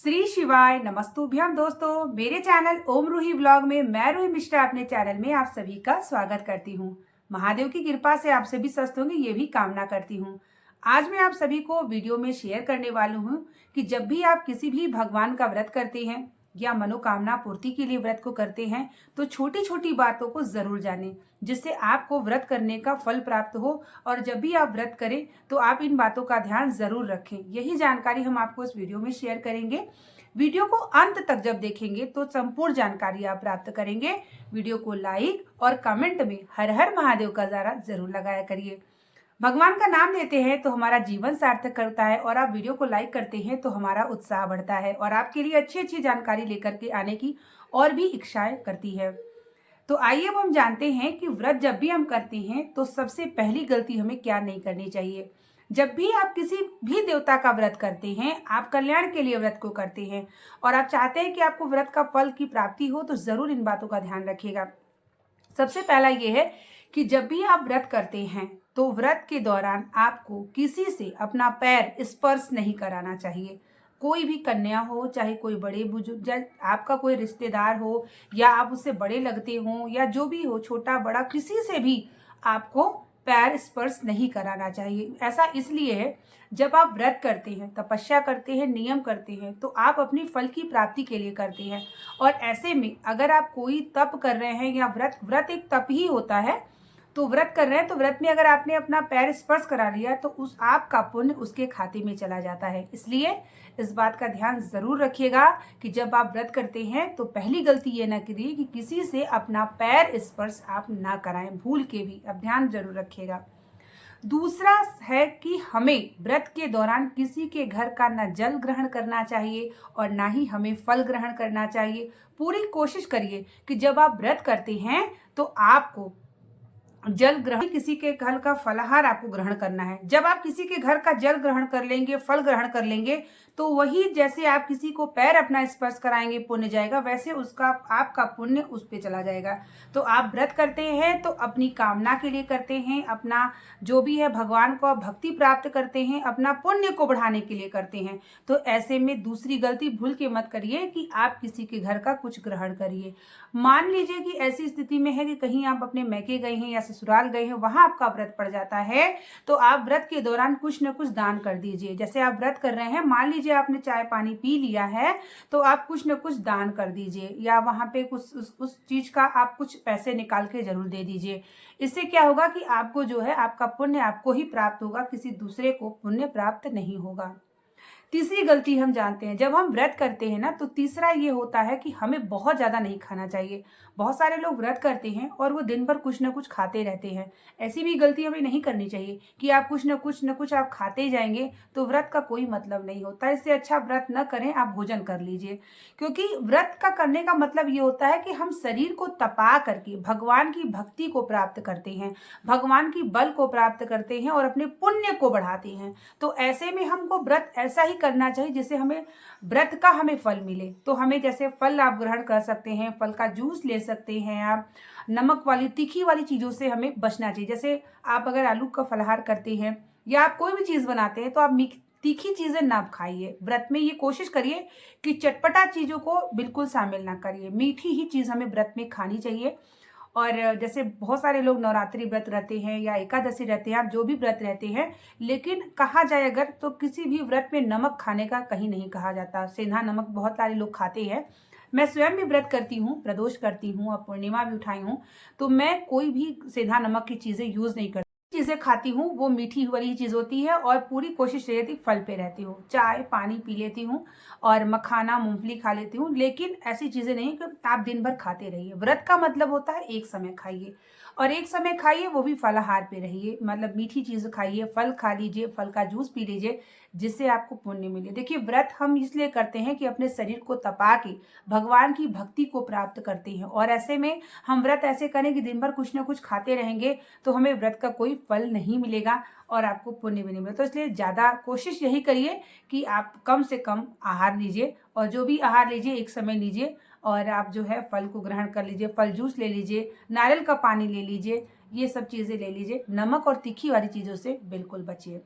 श्री शिवाय नमस्तुभ्यम दोस्तों, मेरे चैनल ओम रूही ब्लॉग में मैं रूही मिश्रा अपने चैनल में आप सभी का स्वागत करती हूँ। महादेव की कृपा से आप सभी स्वस्थ होंगे ये भी कामना करती हूँ। आज मैं आप सभी को वीडियो में शेयर करने वाली हूँ कि जब भी आप किसी भी भगवान का व्रत करते हैं या मनोकामना पूर्ति के लिए व्रत को करते हैं तो छोटी छोटी बातों को जरूर जानें, जिससे आपको व्रत करने का फल प्राप्त हो। और जब भी आप व्रत करें तो आप इन बातों का ध्यान जरूर रखें। यही जानकारी हम आपको इस वीडियो में शेयर करेंगे। वीडियो को अंत तक जब देखेंगे तो संपूर्ण जानकारी आप प्राप्त करेंगे। वीडियो को लाइक और कमेंट में हर हर महादेव का नारा जरूर लगाया करिए। भगवान का नाम लेते हैं तो हमारा जीवन सार्थक करता है, और आप वीडियो को लाइक करते हैं तो हमारा उत्साह बढ़ता है और आपके लिए अच्छी अच्छी जानकारी लेकर के आने की और भी इच्छाएं करती है। तो आइए अब हम जानते हैं कि व्रत जब भी हम करते हैं तो सबसे पहली गलती हमें क्या नहीं करनी चाहिए। जब भी आप किसी भी देवता का व्रत करते हैं, आप कल्याण के लिए व्रत को करते हैं और आप चाहते हैं कि आपको व्रत का फल की प्राप्ति हो, तो जरूर इन बातों का ध्यान रखिएगा। सबसे पहला ये है कि जब भी आप व्रत करते हैं तो व्रत के दौरान आपको किसी से अपना पैर स्पर्श नहीं कराना चाहिए। कोई भी कन्या हो, चाहे कोई बड़े बुजुर्ग, चाहे आपका कोई रिश्तेदार हो या आप उससे बड़े लगते हो या जो भी हो, छोटा बड़ा, किसी से भी आपको पैर स्पर्श नहीं कराना चाहिए। ऐसा इसलिए है, जब आप व्रत करते हैं, तपस्या करते हैं, नियम करते हैं, तो आप अपनी फल की प्राप्ति के लिए करते हैं। और ऐसे में अगर आप कोई तप कर रहे हैं या व्रत एक तप ही होता है, तो व्रत कर रहे हैं तो व्रत में अगर आपने अपना पैर स्पर्श करा लिया तो उस आपका पुण्य उसके खाते में चला जाता है। इसलिए इस बात का ध्यान जरूर रखिएगा कि जब आप व्रत करते हैं तो पहली गलती ये ना करिए कि किसी से अपना पैर स्पर्श आप ना कराएं, भूल के भी। अब ध्यान जरूर रखिएगा। दूसरा है कि हमें व्रत के दौरान किसी के घर का न जल ग्रहण करना चाहिए और ना ही हमें फल ग्रहण करना चाहिए। पूरी कोशिश करिए कि जब आप व्रत करते हैं तो आपको जल ग्रहण, किसी के घर का फलाहार आपको ग्रहण करना है। जब आप किसी के घर का जल ग्रहण कर लेंगे, फल ग्रहण कर लेंगे, तो वही जैसे आप किसी को पैर अपना स्पर्श कराएंगे पुण्य जाएगा, वैसे उसका आपका पुण्य उस पे चला जाएगा। तो आप व्रत करते हैं तो अपनी कामना के लिए करते हैं, अपना जो भी है भगवान को भक्ति प्राप्त करते हैं, अपना पुण्य को बढ़ाने के लिए करते हैं। तो ऐसे में दूसरी गलती भूल के मत करिए कि आप किसी के घर का कुछ ग्रहण करिए। मान लीजिए कि ऐसी स्थिति में है कि कहीं आप अपने मैके गए हैं या ससुराल गए हैं, वहां आपका व्रत पड़ जाता है, तो आप व्रत के दौरान कुछ न कुछ दान कर दीजिए। जैसे आप व्रत कर रहे हैं, मान लीजिए आपने चाय पानी पी लिया है, तो आप कुछ न कुछ दान कर दीजिए या वहां पे कुछ उस चीज का आप कुछ पैसे निकाल के जरूर दे दीजिए। इससे क्या होगा कि आपको जो है आपका पुण्य आपको ही प्राप्त होगा, किसी दूसरे को पुण्य प्राप्त नहीं होगा। तीसरी गलती हम जानते हैं, जब हम व्रत करते हैं ना, तो तीसरा ये होता है कि हमें बहुत ज़्यादा नहीं खाना चाहिए। बहुत सारे लोग व्रत करते हैं और वो दिन भर कुछ न कुछ खाते रहते हैं। ऐसी भी गलती हमें नहीं करनी चाहिए कि आप कुछ न कुछ आप खाते जाएंगे, तो व्रत का कोई मतलब नहीं होता। इससे अच्छा व्रत न करें, आप भोजन कर लीजिए। क्योंकि व्रत का करने का मतलब ये होता है कि हम शरीर को तपा करके भगवान की भक्ति को प्राप्त करते हैं, भगवान की बल को प्राप्त करते हैं और अपने पुण्य को बढ़ाते हैं। तो ऐसे में हमको व्रत ऐसा ही करना चाहिए जिससे हमें व्रत का हमें फल मिले। तो हमें जैसे फल आप ग्रहण कर सकते हैं, फल का जूस ले सकते हैं आप। नमक वाली तीखी वाली चीजों से हमें बचना चाहिए। जैसे आप अगर आलू का फलाहार करते हैं या आप कोई भी चीज बनाते हैं तो आप तीखी चीजें ना खाइए। व्रत में ये कोशिश करिए कि चटपटा चीजों को बिल्कुल शामिल ना करिए, मीठी ही चीज हमें व्रत में खानी चाहिए। और जैसे बहुत सारे लोग नवरात्रि व्रत रहते हैं या एकादशी रहते हैं, आप जो भी व्रत रहते हैं, लेकिन कहा जाए अगर तो किसी भी व्रत में नमक खाने का कहीं नहीं कहा जाता। सेंधा नमक बहुत सारे लोग खाते हैं। मैं स्वयं भी व्रत करती हूँ, प्रदोष करती हूँ और पूर्णिमा भी उठाई हूँ, तो मैं कोई भी सेंधा नमक की चीजें यूज नहीं करती। चीजें खाती हूँ वो मीठी वाली चीज होती है और पूरी कोशिश रहती फल पे रहती हूँ। चाय पानी पी लेती हूँ और मखाना मूंगफली खा लेती हूँ, लेकिन ऐसी चीजें नहीं कि आप दिन भर खाते रहिए। व्रत का मतलब होता है एक समय खाइए, और एक समय खाइए वो भी फलाहार पे रहिए, मतलब मीठी चीज खाइए, फल खा लीजिए, फल का जूस पी लीजिए, जिससे आपको पुण्य मिले। देखिए, व्रत हम इसलिए करते हैं कि अपने शरीर को तपा के भगवान की भक्ति को प्राप्त करते हैं। और ऐसे में हम व्रत ऐसे करें कि दिन भर कुछ ना कुछ खाते रहेंगे तो हमें व्रत का कोई फल नहीं मिलेगा और आपको पुण्य भी नहीं मिलेगा। तो इसलिए ज्यादा कोशिश यही करिए कि आप कम से कम आहार लीजिए, और जो भी आहार लीजिए एक समय लीजिए, और आप जो है फल को ग्रहण कर लीजिए, फल जूस ले लीजिए, नारियल का पानी ले लीजिए, ये सब चीजें ले लीजिए। नमक और तीखी वाली चीजों से बिल्कुल बचिए।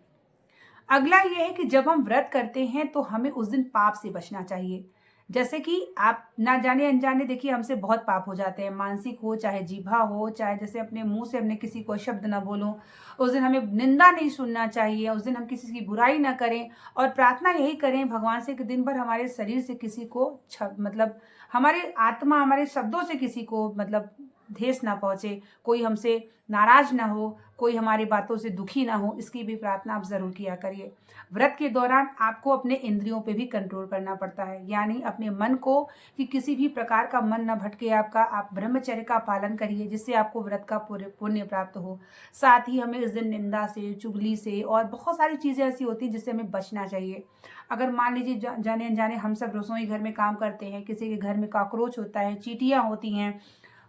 अगला ये है कि जब हम व्रत करते हैं तो हमें उस दिन पाप से बचना चाहिए। जैसे कि आप ना जाने अनजाने देखिए हमसे बहुत पाप हो जाते हैं, मानसिक हो चाहे जीभा हो, चाहे जैसे अपने मुंह से हमने किसी को शब्द ना बोलो, उस दिन हमें निंदा नहीं सुनना चाहिए, उस दिन हम किसी की बुराई ना करें और प्रार्थना यही करें भगवान से कि दिन भर हमारे शरीर से किसी को मतलब हमारे आत्मा हमारे शब्दों से किसी को मतलब ठेस ना पहुंचे, कोई हमसे नाराज ना हो, कोई हमारी बातों से दुखी ना हो, इसकी भी प्रार्थना आप जरूर किया करिए। व्रत के दौरान आपको अपने इंद्रियों पे भी कंट्रोल करना पड़ता है, यानी अपने मन को कि किसी भी प्रकार का मन न भटके आपका। आप ब्रह्मचर्य का पालन करिए जिससे आपको व्रत का पूरे पुण्य प्राप्त हो। साथ ही हमें इस दिन निंदा से, चुगली से और बहुत सारी चीज़ें ऐसी होती हैं जिससे हमें बचना चाहिए। अगर मान लीजिए जाने अनजाने हम सब रसोई घर में काम करते हैं, किसी के घर में कॉकरोच होता है, चींटियाँ होती हैं,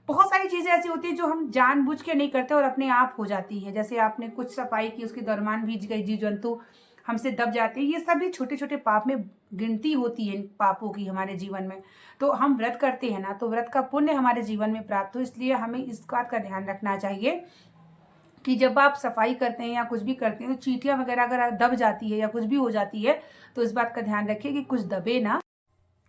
बहुत सारी चीज़ें ऐसी होती हैं जो हम जानबूझ के नहीं करते और अपने आप हो जाती हैं। जैसे आपने कुछ सफाई की, उसके दरमियान भी कई जीव जंतु हमसे दब जाते हैं। ये सभी छोटे छोटे पाप में गिनती होती है इन पापों की हमारे जीवन में। तो हम व्रत करते हैं ना, तो व्रत का पुण्य हमारे जीवन में प्राप्त हो, इसलिए हमें इस बात का ध्यान रखना चाहिए कि जब आप सफाई करते हैं या कुछ भी करते हैं तो चींटियां वगैरह अगर दब जाती है या कुछ भी हो जाती है तो इस बात का ध्यान रखिए कि कुछ दबे ना।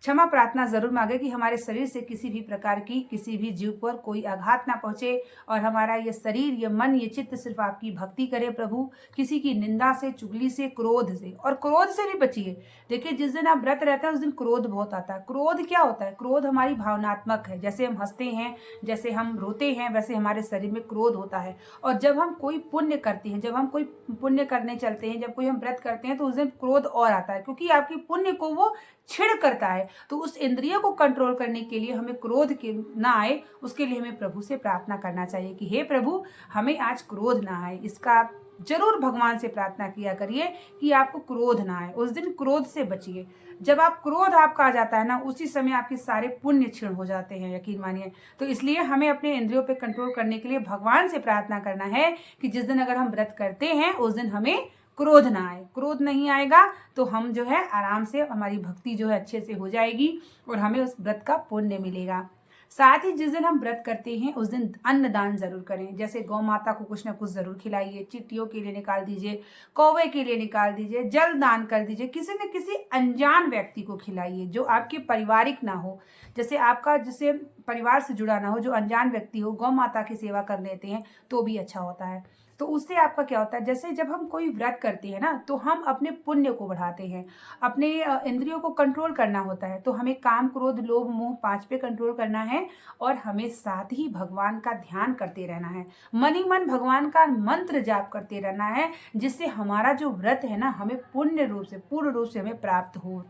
क्षमा प्रार्थना जरूर मांगे कि हमारे शरीर से किसी भी प्रकार की किसी भी जीव पर कोई आघात ना पहुंचे और हमारा ये शरीर, ये मन, ये चित्त सिर्फ आपकी भक्ति करे प्रभु। किसी की निंदा से, चुगली से, क्रोध से, और क्रोध से भी बचिए। देखिए जिस दिन आप व्रत रहते हैं उस दिन क्रोध बहुत आता है। क्रोध क्या होता है? क्रोध हमारी भावनात्मक है। जैसे हम हंसते हैं, जैसे हम रोते हैं, वैसे हमारे शरीर में क्रोध होता है। और जब हम कोई पुण्य करते हैं, जब हम कोई पुण्य करने चलते हैं, जब कोई हम व्रत करते हैं तो उस दिन क्रोध और आता है, क्योंकि आपकी पुण्य को वो छिड़ करता है। तो उस इंद्रिय को कंट्रोल करने के लिए हमें क्रोध के ना आए, उसके लिए हमें प्रभु से प्रार्थना करना चाहिए कि हे प्रभु हमें आज क्रोध ना आए। इसका आप जरूर भगवान से प्रार्थना किया करिए कि आपको क्रोध ना आए। उस दिन क्रोध से बचिए। जब आप क्रोध आपका आ जाता है ना, उसी समय आपके सारे पुण्य क्षीण हो जाते हैं, यकीन मानिए। तो इसलिए हमें अपने इंद्रियों पे कंट्रोल करने के लिए भगवान से प्रार्थना करना है कि जिस दिन अगर हम व्रत करते हैं उस दिन हमें क्रोध ना आए। क्रोध नहीं आएगा तो हम जो है आराम से, हमारी भक्ति जो है अच्छे से हो जाएगी और हमें उस व्रत का पुण्य मिलेगा। साथ ही जिस दिन हम व्रत करते हैं उस दिन अन्न दान जरूर करें। जैसे गौ माता को कुछ ना कुछ जरूर खिलाइए, चिट्टियों के लिए निकाल दीजिए, कौवे के लिए निकाल दीजिए, जल दान कर दीजिए, किसी न किसी अनजान व्यक्ति को खिलाइए जो आपके पारिवारिक ना हो, जैसे आपका जिससे परिवार से जुड़ा ना हो, जो अनजान व्यक्ति हो। गौ माता की सेवा कर लेते हैं तो भी अच्छा होता है। तो उससे आपका क्या होता है, जैसे जब हम कोई व्रत करते हैं ना तो हम अपने पुण्य को बढ़ाते हैं, अपने इंद्रियों को कंट्रोल करना होता है। तो हमें काम, क्रोध, लोभ, मोह 5 पे कंट्रोल करना है और हमें साथ ही भगवान का ध्यान करते रहना है। मन ही मन भगवान का मंत्र जाप करते रहना है, जिससे हमारा जो व्रत है ना हमें पुण्य रूप से, पूर्ण रूप से हमें प्राप्त हो।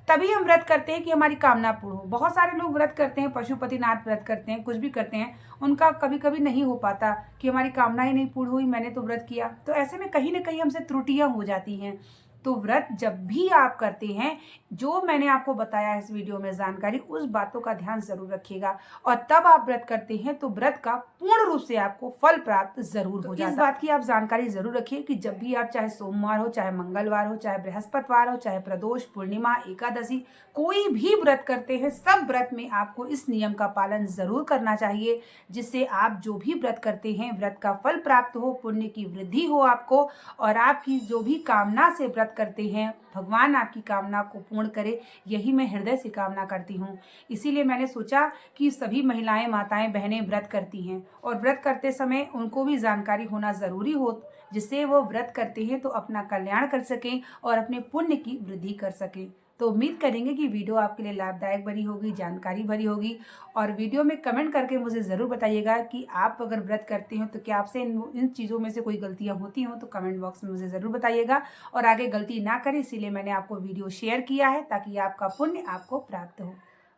तभी हम व्रत करते हैं कि हमारी कामना पूर्ण हो। बहुत सारे लोग व्रत करते हैं, पशुपतिनाथ व्रत करते हैं, कुछ भी करते हैं, उनका कभी कभी नहीं हो पाता कि हमारी कामना ही नहीं पूर्ण हुई, मैंने तो व्रत किया। तो ऐसे में कहीं ना कहीं हमसे त्रुटियां हो जाती हैं। तो व्रत जब भी आप करते हैं, जो मैंने आपको बताया इस वीडियो में जानकारी, उस बातों का ध्यान जरूर रखिएगा। और तब आप व्रत करते हैं तो व्रत का पूर्ण रूप से आपको फल प्राप्त जरूर हो जाता है। इस बात की आप जानकारी जरूर रखिए कि जब भी आप, चाहे सोमवार हो, चाहे मंगलवार हो, चाहे बृहस्पतिवार हो, चाहे प्रदोष, पूर्णिमा, एकादशी, कोई भी व्रत करते हैं, सब व्रत में आपको इस नियम का पालन जरूर करना चाहिए, जिससे आप जो भी व्रत करते हैं व्रत का फल प्राप्त हो, पुण्य की वृद्धि हो आपको, और आपकी जो भी कामना से व्रत करते हैं भगवान आपकी कामना को पूर्ण करे, यही मैं हृदय से कामना करती हूँ। इसीलिए मैंने सोचा कि सभी महिलाएं, माताएं, बहनें व्रत करती हैं और व्रत करते समय उनको भी जानकारी होना जरूरी हो, जिससे वो व्रत करते हैं तो अपना कल्याण कर सकें और अपने पुण्य की वृद्धि कर सकें। तो उम्मीद करेंगे कि वीडियो आपके लिए लाभदायक बनी होगी, जानकारी भरी होगी। और वीडियो में कमेंट करके मुझे ज़रूर बताइएगा कि आप अगर व्रत करते हो तो क्या आपसे इन चीज़ों में से कोई गलतियां होती हों, तो कमेंट बॉक्स में मुझे ज़रूर बताइएगा। और आगे गलती ना करें, इसीलिए मैंने आपको वीडियो शेयर किया है ताकि आपका पुण्य आपको प्राप्त हो।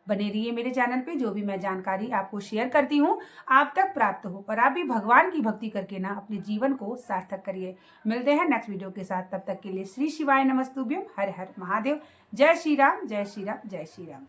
बने रहिए मेरे चैनल पे, जो भी मैं जानकारी आपको शेयर करती हूँ आप तक प्राप्त हो और आप भी भगवान की भक्ति करके ना अपने जीवन को सार्थक करिए। मिलते हैं नेक्स्ट वीडियो के साथ, तब तक के लिए श्री शिवाय नमस्तुभ्यम। हर हर महादेव। जय श्री राम, जय श्री राम, जय श्री राम।